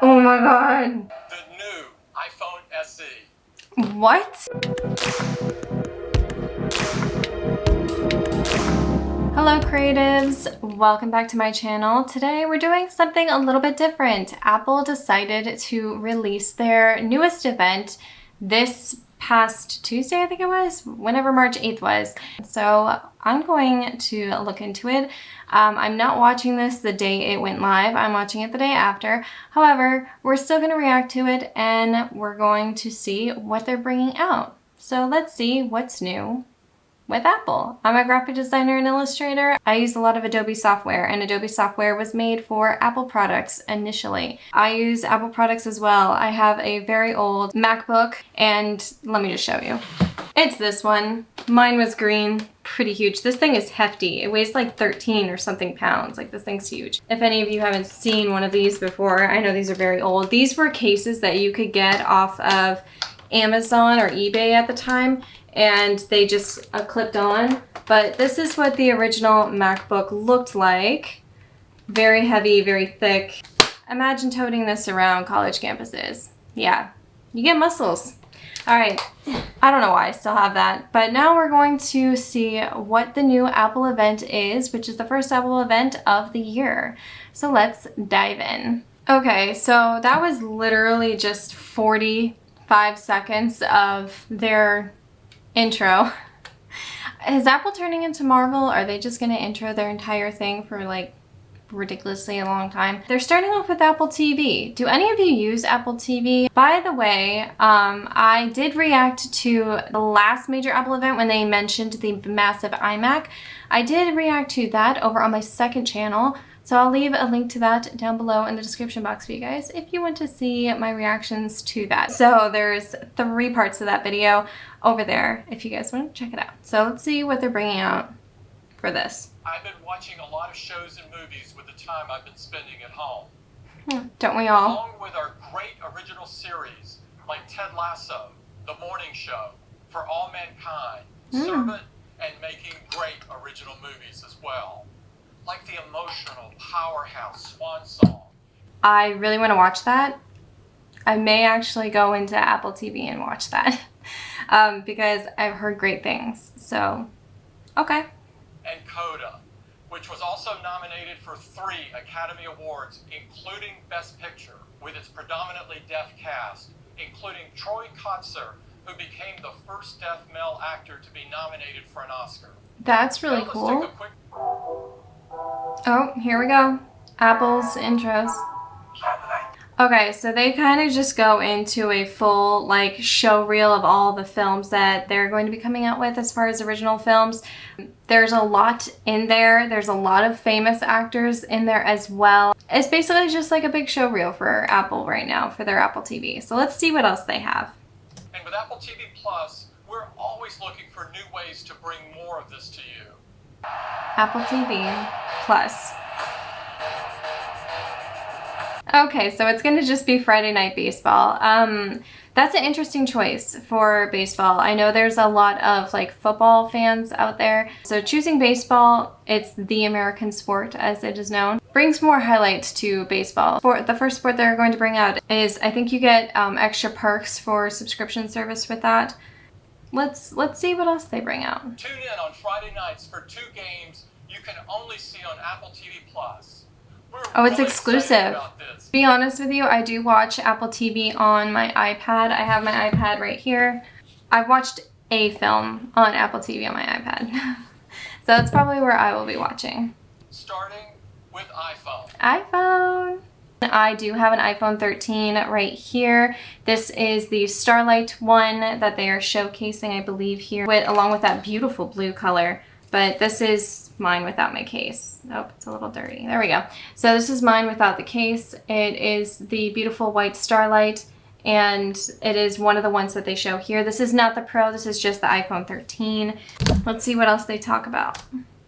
Oh my god. The new iPhone SE. What? Hello creatives, welcome back to my channel. Today we're doing something a little bit different. Apple decided to release their newest event this past Tuesday, I think it was, whenever March 8th was. So I'm going to look into it. I'm not watching this the day it went live, I'm watching it the day after. However, we're still going to react to it and we're going to see what they're bringing out. So let's see what's new with Apple. I'm a graphic designer and illustrator. I use a lot of Adobe software, and Adobe software was made for Apple products initially. I use Apple products as well. I have a very old MacBook, and let me just show you. It's this one. Mine was green, pretty huge. This thing is hefty. It weighs like 13 or something pounds. Like, this thing's huge. If any of you haven't seen one of these before, I know these are very old. These were cases that you could get off of Amazon or eBay at the time, and they just clipped on. But this is what the original MacBook looked like. Very heavy, very thick. Imagine toting this around college campuses. Yeah, you get muscles. All right, I don't know why I still have that, but now we're going to see what the new Apple event is, which is the first Apple event of the year. So let's dive in. Okay, so that was literally just 45 seconds of their intro. Is Apple turning into Marvel? Are they just going to intro their entire thing for like ridiculously a long time? They're starting off with Apple TV. Do any of you use Apple TV? By the way, I did react to the last major Apple event when they mentioned the massive iMac. I did react to that over on my second channel. So I'll leave a link to that down below in the description box for you guys if you want to see my reactions to that. So there's 3 parts to that video over there if you guys want to check it out. So let's see what they're bringing out for this. I've been watching a lot of shows and movies with the time I've been spending at home. Don't we all? Along with our great original series like Ted Lasso, The Morning Show, For All Mankind, Servant, and making great original movies as well. Like the emotional powerhouse Swan Song. I really want to watch that. I may actually go into Apple TV and watch that because I've heard great things. So, okay. And Coda, which was also nominated for 3 Academy Awards, including Best Picture, with its predominantly deaf cast, including Troy Kotsur, who became the first deaf male actor to be nominated for an Oscar. That's really cool. Oh, here we go. Apple's intros. Okay, so they kind of just go into a full like show reel of all the films that they're going to be coming out with as far as original films. There's a lot in there. There's a lot of famous actors in there as well. It's basically just like a big show reel for Apple right now for their Apple TV. So let's see what else they have. And with Apple TV Plus, we're always looking for new ways to bring more of this to you. Apple TV Plus. Okay, so it's going to just be Friday Night Baseball. That's an interesting choice for baseball. I know there's a lot of like football fans out there. So choosing baseball, it's the American sport as it is known, brings more highlights to baseball. For the first sport they're going to bring out is, I think you get extra perks for subscription service with that. Let's see what else they bring out. Tune in on Friday nights for 2 games you can only see on Apple TV Plus. Oh, it's exclusive. To be honest with you, I do watch Apple TV on my iPad. I have my iPad right here. I've watched a film on Apple TV on my iPad. So that's probably where I will be watching. Starting with iPhone. iPhone. I do have an iPhone 13 right here. This is the Starlight one that they are showcasing, I believe, here, along with that beautiful blue color. But this is mine without my case. Oh, it's a little dirty. There we go. So this is mine without the case. It is the beautiful white Starlight, and it is one of the ones that they show here. This is not the Pro, this is just the iPhone 13. Let's see what else they talk about.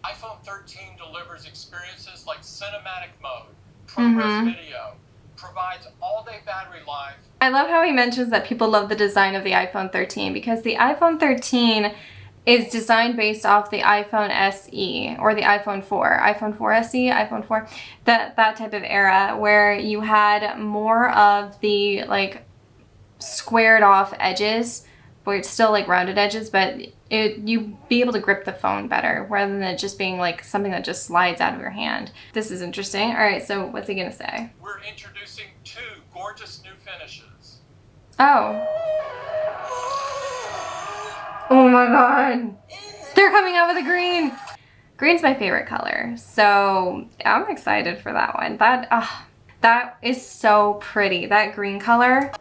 iPhone 13 delivers experiences like cinematic mode, progress video, provides all-day battery life. I love how he mentions that people love the design of the iPhone 13 because the iPhone 13 is designed based off the iPhone SE or the iPhone 4, iPhone 4 SE, iPhone 4, that type of era where you had more of the like squared off edges, where it's still like rounded edges, but you be able to grip the phone better rather than it just being like something that just slides out of your hand. This is interesting. All right, so what's he gonna say? We're introducing 2 gorgeous new finishes. Oh. Oh my god. They're coming out with a green. Green's my favorite color, so I'm excited for that one. That is so pretty. That green color.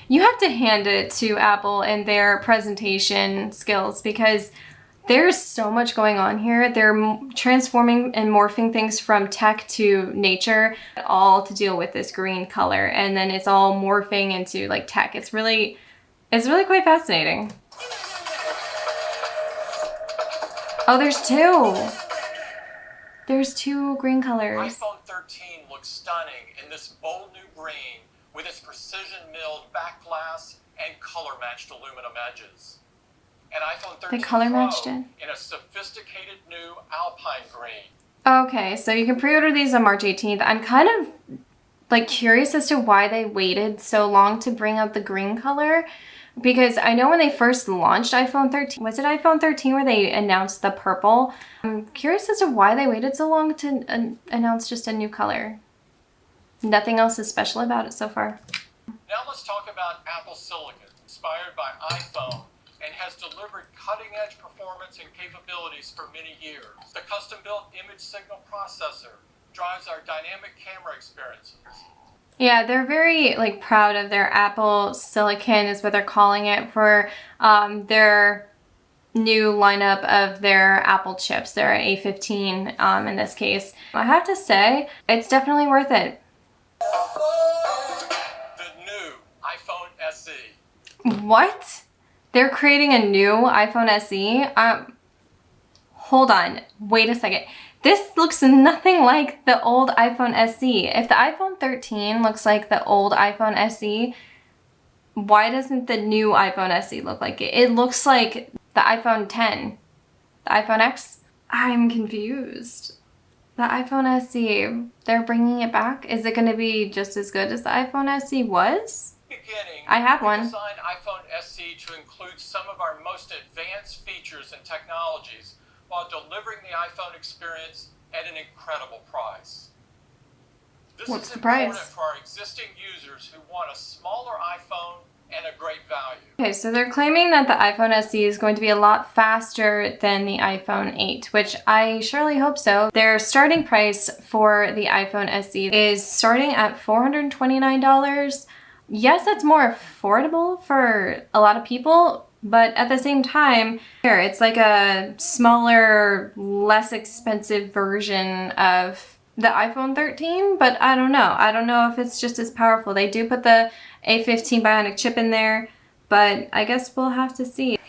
You have to hand it to Apple and their presentation skills because there's so much going on here. They're transforming and morphing things from tech to nature, all to deal with this green color. And then it's all morphing into like tech. It's really quite fascinating. Oh, there's 2. There's 2 green colors. iPhone 13 looks stunning in this bold new green with its precision milled back glass and color matched aluminum edges. And iPhone 13 They color Pro matched it. in a sophisticated new alpine green. Okay, so you can pre-order these on March 18th. I'm kind of like curious as to why they waited so long to bring out the green color, because I know when they first launched iPhone 13, was it iPhone 13 where they announced the purple? I'm curious as to why they waited so long to announce just a new color. Nothing else is special about it so far. Now let's talk about Apple Silicon, inspired by iPhone and has delivered cutting-edge performance and capabilities for many years. The custom-built image signal processor drives our dynamic camera experiences. Yeah, they're very like proud of their Apple Silicon is what they're calling it for their new lineup of their Apple chips, their A15 in this case. I have to say, it's definitely worth it. The new iPhone SE. What? They're creating a new iPhone SE? Hold on, wait a second. This looks nothing like the old iPhone SE. If the iPhone 13 looks like the old iPhone SE, why doesn't the new iPhone SE look like it? It looks like the iPhone 10, the iPhone X. I'm confused. The iPhone SE, they're bringing it back? Is it gonna be just as good as the iPhone SE was? Beginning, I have one. We designed iPhone SE to include some of our most advanced features and technologies while delivering the iPhone experience at an incredible price. This What's is the important price? for our existing users who want a smaller iPhone and a great value. Okay, so they're claiming that the iPhone SE is going to be a lot faster than the iPhone 8, which I surely hope so. Their starting price for the iPhone SE is starting at $429. Yes, that's more affordable for a lot of people, but at the same time, it's like a smaller, less expensive version of the iPhone 13, but I don't know. I don't know if it's just as powerful. They do put the A15 Bionic chip in there, but I guess we'll have to see.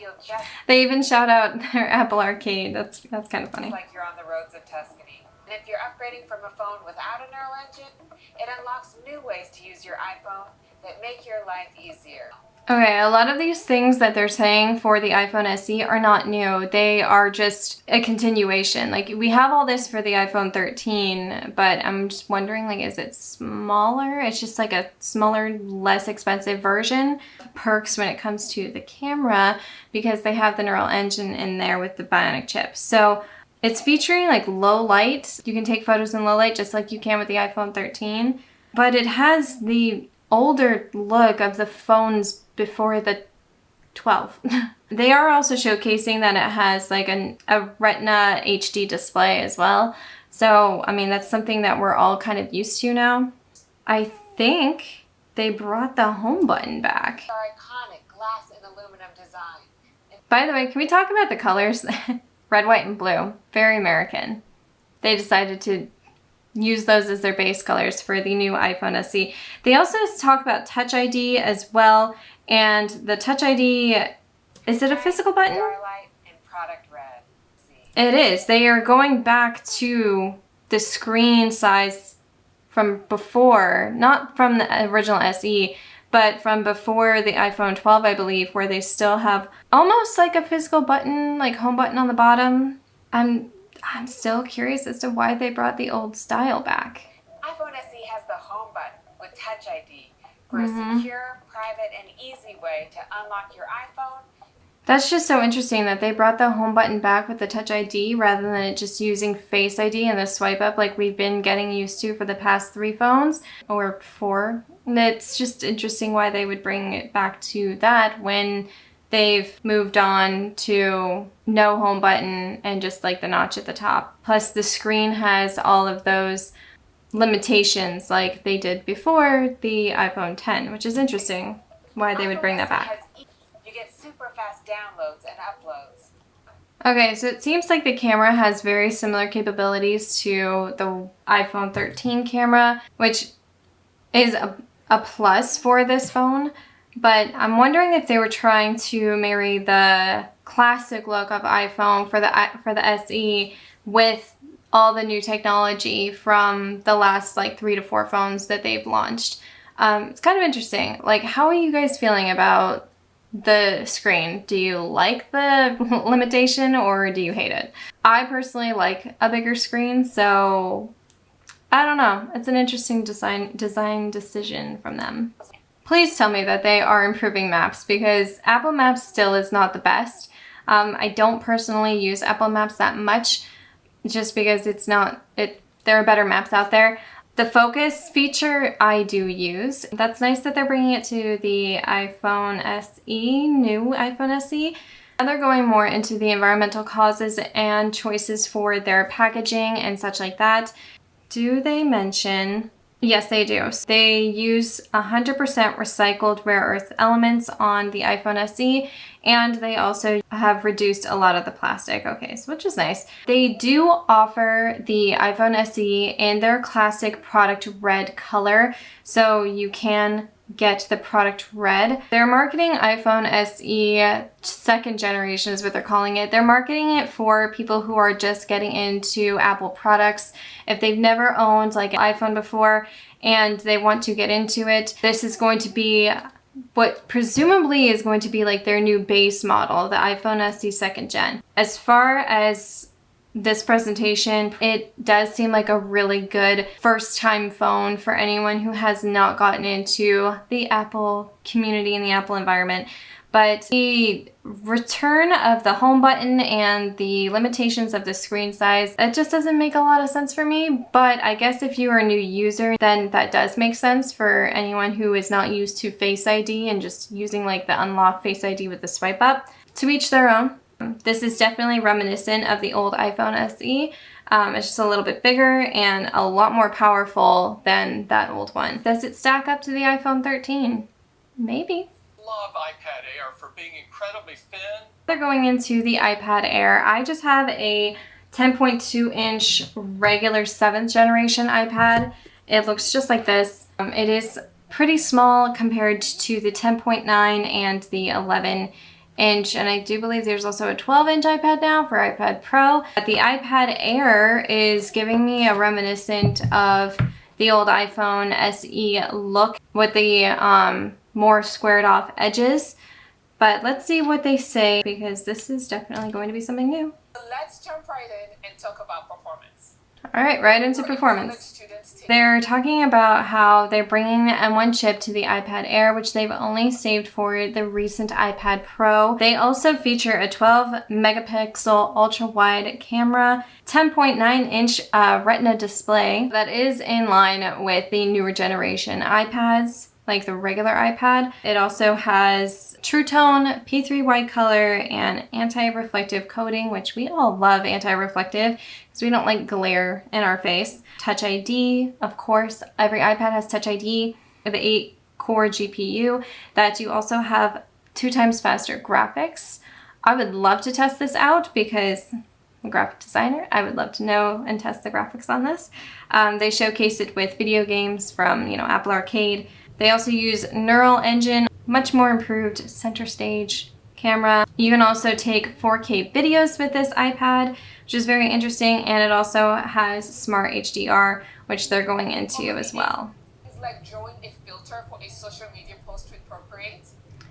They even shout out their Apple Arcade. That's kind of funny. Like you're on the roads of Tuscany. And if you're upgrading from a phone without a neural engine, it unlocks new ways to use your iPhone that make your life easier. Okay, a lot of these things that they're saying for the iPhone SE are not new. They are just a continuation. Like, we have all this for the iPhone 13, but I'm just wondering, like, is it smaller? It's just like a smaller, less expensive version. Perks when it comes to the camera, because they have the neural engine in there with the Bionic chip. So it's featuring like low light. You can take photos in low light just like you can with the iPhone 13, but it has the older look of the phones before the 12. They are also showcasing that it has like a Retina HD display as well. So, I mean, that's something that we're all kind of used to now. I think they brought the home button back. Our iconic glass and aluminum design. By the way, can we talk about the colors? Red, white, and blue. Very American. They decided to use those as their base colors for the new iPhone SE. They also talk about Touch ID as well. And the Touch ID, is it a physical button? Starlight and product red. It is. They are going back to the screen size from before, not from the original SE, but from before the iPhone 12, I believe, where they still have almost like a physical button, like home button on the bottom. I'm still curious as to why they brought the old style back. iPhone SE has the home button with Touch ID for a secure, private, and easy way to unlock your iPhone. That's just so interesting that they brought the home button back with the Touch ID rather than it just using Face ID and the swipe up like we've been getting used to for the past 3 phones or 4. It's just interesting why they would bring it back to that when they've moved on to no home button and just like the notch at the top. Plus the screen has all of those limitations like they did before the iPhone 10, which is interesting why they would bring that back. You get super fast downloads and uploads. Okay, so it seems like the camera has very similar capabilities to the iPhone 13 camera, which is a plus for this phone. But I'm wondering if they were trying to marry the classic look of iPhone for the SE with all the new technology from the last like 3 to 4 phones that they've launched. It's kind of interesting. Like, how are you guys feeling about the screen? Do you like the limitation or do you hate it? I personally like a bigger screen, so I don't know. It's an interesting design decision from them. Please tell me that they are improving Maps because Apple Maps still is not the best. I don't personally use Apple Maps that much just because there are better maps out there. The focus feature I do use. That's nice that they're bringing it to the iPhone SE, new iPhone SE. And they're going more into the environmental causes and choices for their packaging and such like that. Do they mention? Yes, they do. They use 100% recycled rare earth elements on the iPhone SE, and they also have reduced a lot of the plastic. Okay, so which is nice. They do offer the iPhone SE in their classic product red color, so you can get the product red. They're marketing iPhone SE second generation is what they're calling it. They're marketing it for people who are just getting into Apple products. If they've never owned like an iPhone before and they want to get into it, this is going to be what presumably is going to be like their new base model, the iPhone SE second gen. As far as this presentation, it does seem like a really good first-time phone for anyone who has not gotten into the Apple community and the Apple environment. But the return of the home button and the limitations of the screen size, it just doesn't make a lot of sense for me. But I guess if you are a new user, then that does make sense for anyone who is not used to Face ID and just using like the unlock Face ID with the swipe up. To each their own. This is definitely reminiscent of the old iPhone SE. It's just a little bit bigger and a lot more powerful than that old one. Does it stack up to the iPhone 13? Maybe. Love iPad Air for being incredibly thin. They're going into the iPad Air. I just have a 10.2 inch regular 7th generation iPad. It looks just like this. It is pretty small compared to the 10.9 and the 11 inch, and I do believe there's also a 12-inch iPad now for iPad Pro. But the iPad Air is giving me a reminiscent of the old iPhone SE look with the more squared off edges. But let's see what they say because this is definitely going to be something new. Let's jump right in and talk about performance. All right, right into performance. They're talking about how they're bringing the M1 chip to the iPad Air, which they've only saved for the recent iPad Pro. They also feature a 12 megapixel ultra wide camera, 10.9 inch Retina display that is in line with the newer generation iPads, like the regular iPad. It also has True Tone, P3 white color, and anti-reflective coating, which we all love anti-reflective because we don't like glare in our face. Touch ID, of course, every iPad has Touch ID with the 8-core GPU. That you also have 2 times faster graphics. I would love to test this out because I'm a graphic designer. I would love to know and test the graphics on this. They showcase it with video games from, Apple Arcade. They also use Neural Engine, much more improved center stage camera. You can also take 4K videos with this iPad, which is very interesting, and it also has Smart HDR, which they're going into as well. like drawing a filter for a social media post with Procreate?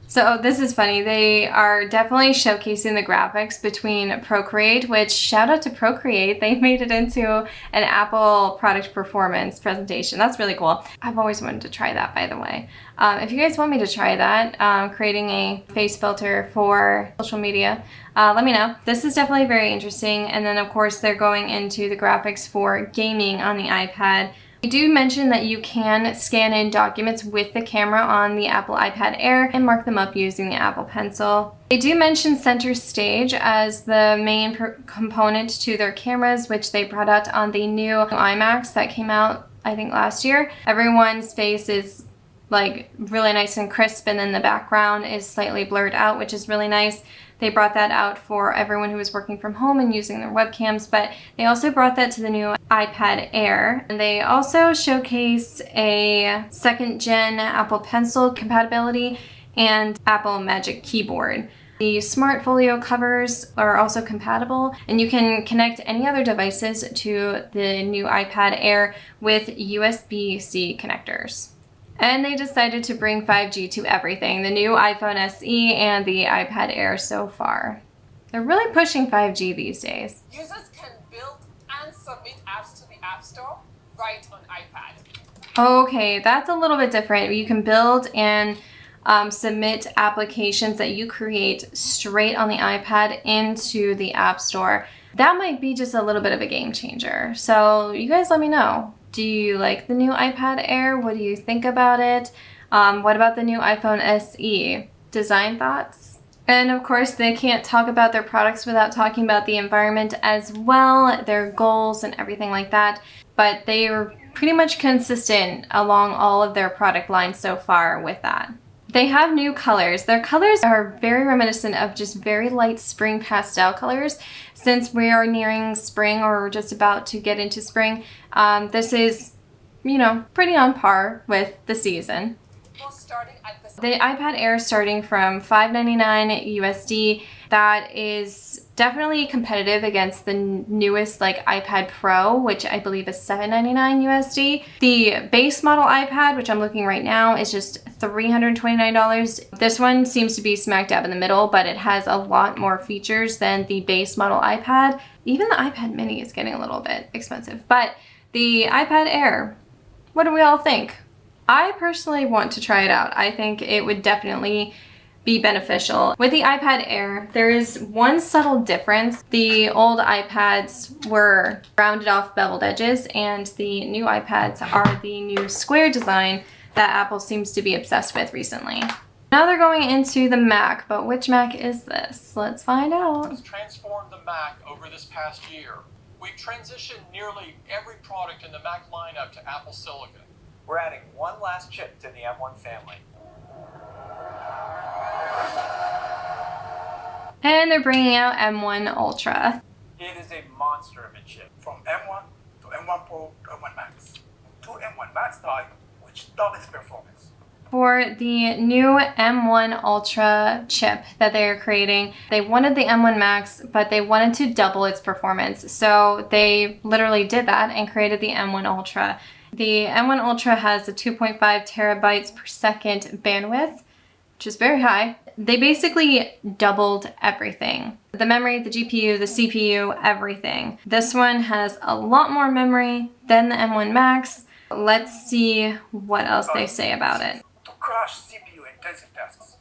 So this is funny. They are definitely showcasing the graphics between Procreate, which shout out to Procreate. They made it into an Apple product performance presentation. That's really cool. I've always wanted to try that, by the way. If you guys want me to try that, creating a face filter for social media, let me know. This is definitely very interesting. And then of course they're going into the graphics for gaming on the iPad. I do mention that you can scan in documents with the camera on the Apple iPad Air and mark them up using the Apple Pencil. They do mention center stage as the main component to their cameras, which they brought out on the new iMacs that came out, I think, last year. Everyone's face is like really nice and crisp, and then the background is slightly blurred out, which is really nice. They brought that out for everyone who was working from home and using their webcams, but they also brought that to the new iPad Air. And they also showcase a second gen Apple Pencil compatibility and Apple Magic Keyboard. The Smart Folio covers are also compatible, and you can connect any other devices to the new iPad Air with USB-C connectors. And they decided to bring 5G to everything, the new iPhone SE and the iPad Air so far. They're really pushing 5G these days. Users can build and submit apps to the App Store right on iPad. Okay, that's a little bit different. You can build and submit applications that you create straight on the iPad into the App Store. That might be just a little bit of a game changer. So you guys let me know. Do you like the new iPad Air? What do you think about it? What about the new iPhone SE? Design thoughts? And of course, they can't talk about their products without talking about the environment as well, their goals and everything like that. But they are pretty much consistent along all of their product lines so far with that. They have new colors. Their colors are very reminiscent of just very light spring pastel colors. Since we are nearing spring or just about to get into spring, this is, you know, pretty on par with the season. The iPad Air starting from $599 USD. That is definitely competitive against the newest like iPad Pro, which I believe is $799 USD. The base model iPad, which I'm looking right now, is just $329. This one seems to be smack dab in the middle, but it has a lot more features than the base model iPad. Even the iPad mini is getting a little bit expensive, but the iPad Air, what do we all think? I personally want to try it out. I think it would definitely be beneficial. With the iPad Air, there is one subtle difference. The old iPads were rounded off beveled edges, and the new iPads are the new square design that Apple seems to be obsessed with recently. Now they're going into the Mac, but which Mac is this? Let's find out. Has transformed the Mac over this past year. We've transitioned nearly every product in the Mac lineup to Apple Silicon. We're adding one last chip to the M1 family. And they're bringing out M1 Ultra. It is a monster of a chip. From M1 to M1 Pro to M1 Max. Two M1 Max type, which doubles performance. For the new M1 Ultra chip that they're creating, they wanted the M1 Max, but they wanted to double its performance. So they literally did that and created the M1 Ultra. The M1 Ultra has a 2.5 terabytes per second bandwidth, which is very high. They basically doubled everything. The memory, the GPU, the CPU, everything. This one has a lot more memory than the M1 Max. Let's see what else they say about it. To crash CPU intensive tasks,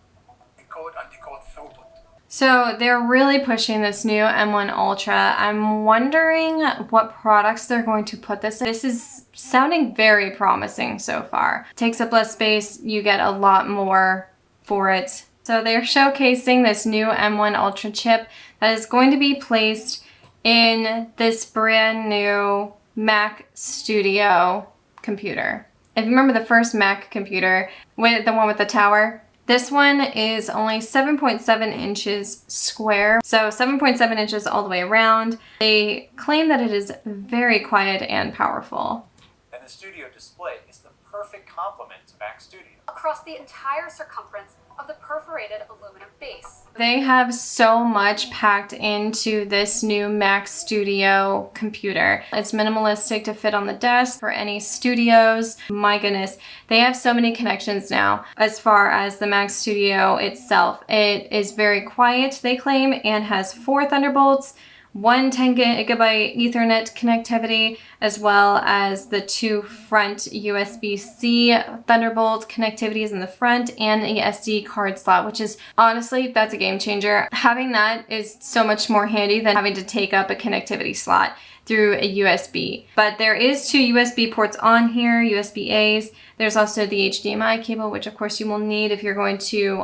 encode and decode throughput. So they're really pushing this new M1 Ultra. I'm wondering what products they're going to put this in. This is sounding very promising so far. Takes up less space, you get a lot more for it. So they're showcasing this new M1 Ultra chip that is going to be placed in this brand new Mac Studio computer. If you remember the first Mac computer, with the one with the tower, this one is only 7.7 inches square, so 7.7 inches all the way around. They claim that it is very quiet and powerful. And the Studio display is the perfect complement to Mac Studio. Across the entire circumference of the perforated aluminum base. They have so much packed into this new Mac Studio computer. It's minimalistic to fit on the desk for any studios. My goodness, they have so many connections now. As far as the Mac Studio itself, it is very quiet, they claim, and has 4 Thunderbolts, one 10 gigabyte Ethernet connectivity, as well as the 2 front USB-C Thunderbolt connectivities in the front and a SD card slot, which is honestly, that's a game changer. Having that is so much more handy than having to take up a connectivity slot through a USB. But there is 2 USB ports on here, USB-A's. There's also the HDMI cable, which of course you will need if you're going to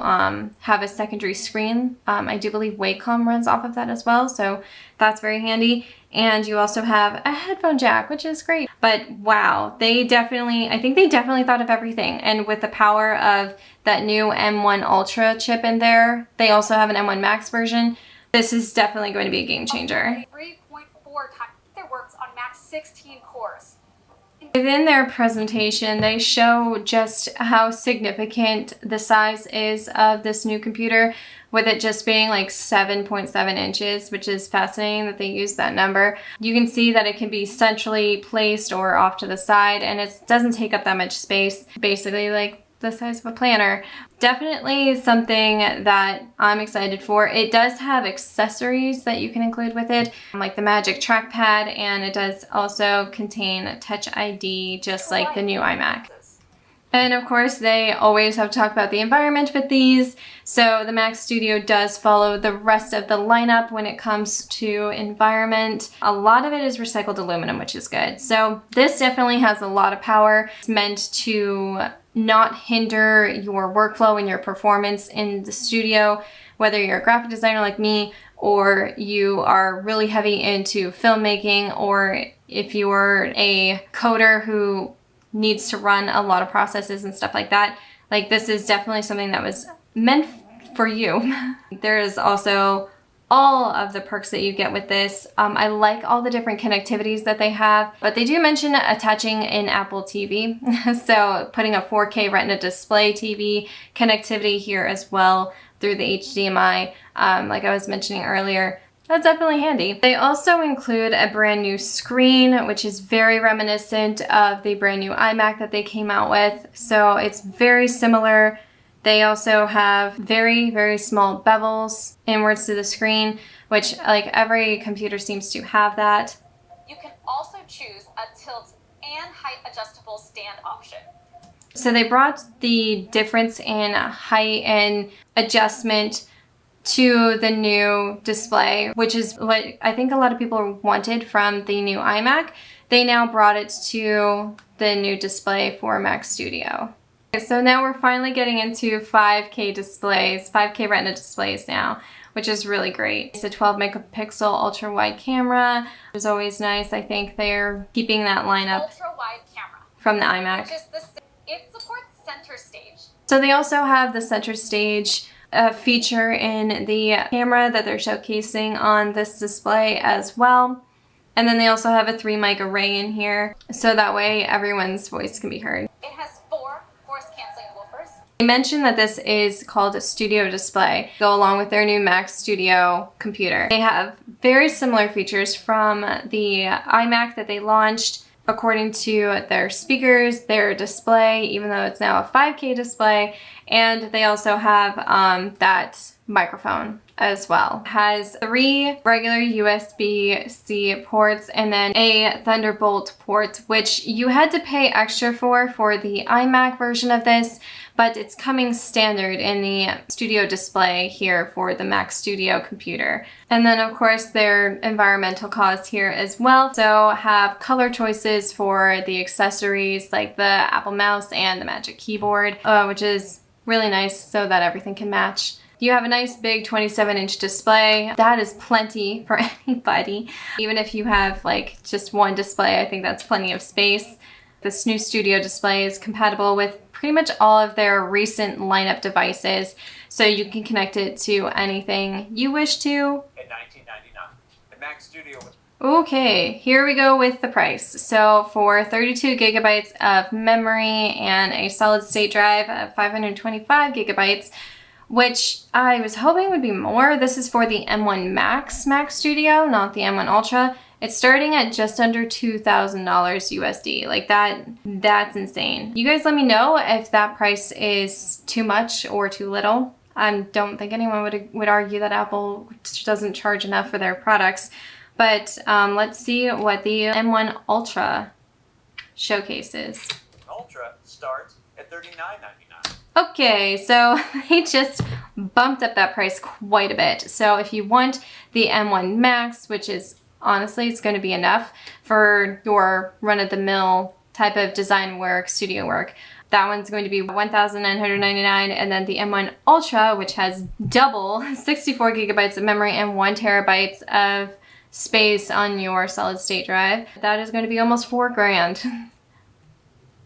have a secondary screen. I do believe Wacom runs off of that as well, so that's very handy. And you also have a headphone jack, which is great. But wow, I think they definitely thought of everything. And with the power of that new M1 Ultra chip in there, they also have an M1 Max version. This is definitely going to be a game changer. 3.4 times that works on Mac's 16 cores. Within their presentation, they show just how significant the size is of this new computer, with it just being like 7.7 inches, which is fascinating that they use that number. You can see that it can be centrally placed or off to the side, and it doesn't take up that much space, basically like the size of a planner. Definitely something that I'm excited for. It does have accessories that you can include with it, like the Magic Trackpad, and it does also contain Touch ID, just like the new iMac. And of course, they always have to talk about the environment with these. So the Mac Studio does follow the rest of the lineup when it comes to environment. A lot of it is recycled aluminum, which is good. So this definitely has a lot of power. It's meant to not hinder your workflow and your performance in the studio, whether you're a graphic designer like me, or you are really heavy into filmmaking, or if you're a coder who needs to run a lot of processes and stuff like that. Like, this is definitely something that was meant for you. There's also all of the perks that you get with this. I like all the different connectivities that they have, but they do mention attaching an Apple TV. So putting a 4K Retina display TV connectivity here as well through the HDMI, like I was mentioning earlier. That's definitely handy. They also include a brand new screen, which is very reminiscent of the brand new iMac that they came out with. So it's very similar. They also have very, very small bevels inwards to the screen, which like every computer seems to have that. You can also choose a tilt and height adjustable stand option. So they brought the difference in height and adjustment to the new display, which is what I think a lot of people wanted from the new iMac. They now brought it to the new display for Mac Studio. So now we're finally getting into 5K displays, 5K Retina displays now, which is really great. It's a 12 megapixel ultra wide camera, which is always nice. I think they're keeping that lineup Ultra wide camera from the iMac. It supports center stage. So they also have the center stage feature in the camera that they're showcasing on this display as well. And then they also have a 3 mic array in here, so that way everyone's voice can be heard. It has 4 voice canceling woofers. They mentioned that this is called a studio display, go along with their new Mac Studio computer. They have very similar features from the iMac that they launched. According to their speakers, their display, even though it's now a 5K display, and they also have that microphone as well. It has 3 regular USB-C ports and then a Thunderbolt port, which you had to pay extra for the iMac version of this, but it's coming standard in the studio display here for the Mac Studio computer. And then of course their environmental costs here as well. So have color choices for the accessories like the Apple mouse and the Magic Keyboard, which is really nice so that everything can match. You have a nice big 27-inch display. That is plenty for anybody. Even if you have like just one display, I think that's plenty of space. This new studio display is compatible with pretty much all of their recent lineup devices, so you can connect it to anything you wish to. In 1999, the Mac Studio was... Okay, here we go with the price. So for 32 gigabytes of memory and a solid state drive of 525 gigabytes, which I was hoping would be more. This is for the M1 Max Studio, not the M1 Ultra. It's starting at just under $2,000 USD. Like that's insane. You guys let me know if that price is too much or too little. I don't think anyone would argue that Apple doesn't charge enough for their products. But let's see what the M1 Ultra showcases. Ultra starts at $39.99. Okay, so they just bumped up that price quite a bit. So if you want the M1 Max, which is honestly, it's going to be enough for your run-of-the-mill type of design work, studio work. That one's going to be $1,999, and then the M1 Ultra, which has double 64 gigabytes of memory and 1 terabyte of space on your solid state drive, that is going to be almost $4,000.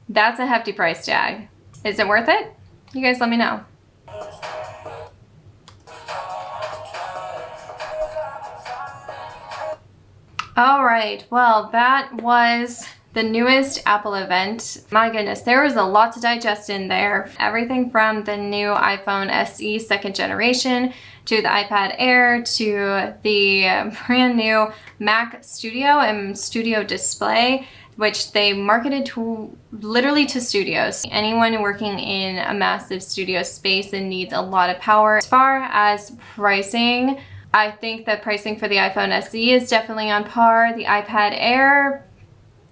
That's a hefty price tag. Is it worth it? You guys let me know. All right, well, that was the newest Apple event. My goodness, there was a lot to digest in there. Everything from the new iPhone SE 2nd generation to the iPad Air to the brand new Mac Studio and Studio Display, which they marketed to literally to studios. Anyone working in a massive studio space and needs a lot of power. As far as pricing, I think that pricing for the iPhone SE is definitely on par. The iPad Air,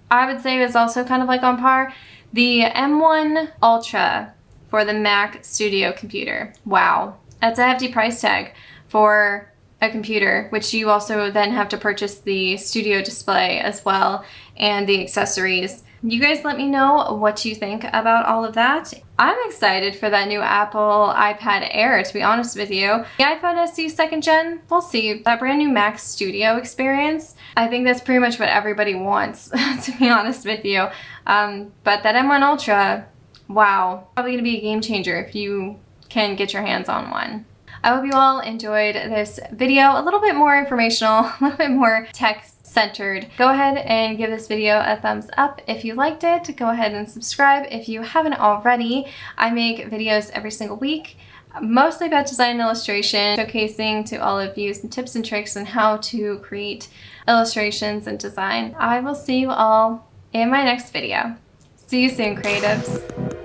I would say, is also kind of like on par. The M1 Ultra for the Mac Studio computer. Wow, that's a hefty price tag for a computer, which you also then have to purchase the Studio Display as well and the accessories. You guys let me know what you think about all of that. I'm excited for that new Apple iPad Air, to be honest with you. The iPhone SE 2nd gen, we'll see. That brand new Mac Studio experience, I think that's pretty much what everybody wants, to be honest with you. But that M1 Ultra, wow, probably gonna be a game changer if you can get your hands on one. I hope you all enjoyed this video, a little bit more informational, a little bit more tech-centered. Go ahead and give this video a thumbs up if you liked it. Go ahead and subscribe if you haven't already. I make videos every single week, mostly about design and illustration, showcasing to all of you some tips and tricks on how to create illustrations and design. I will see you all in my next video. See you soon, creatives.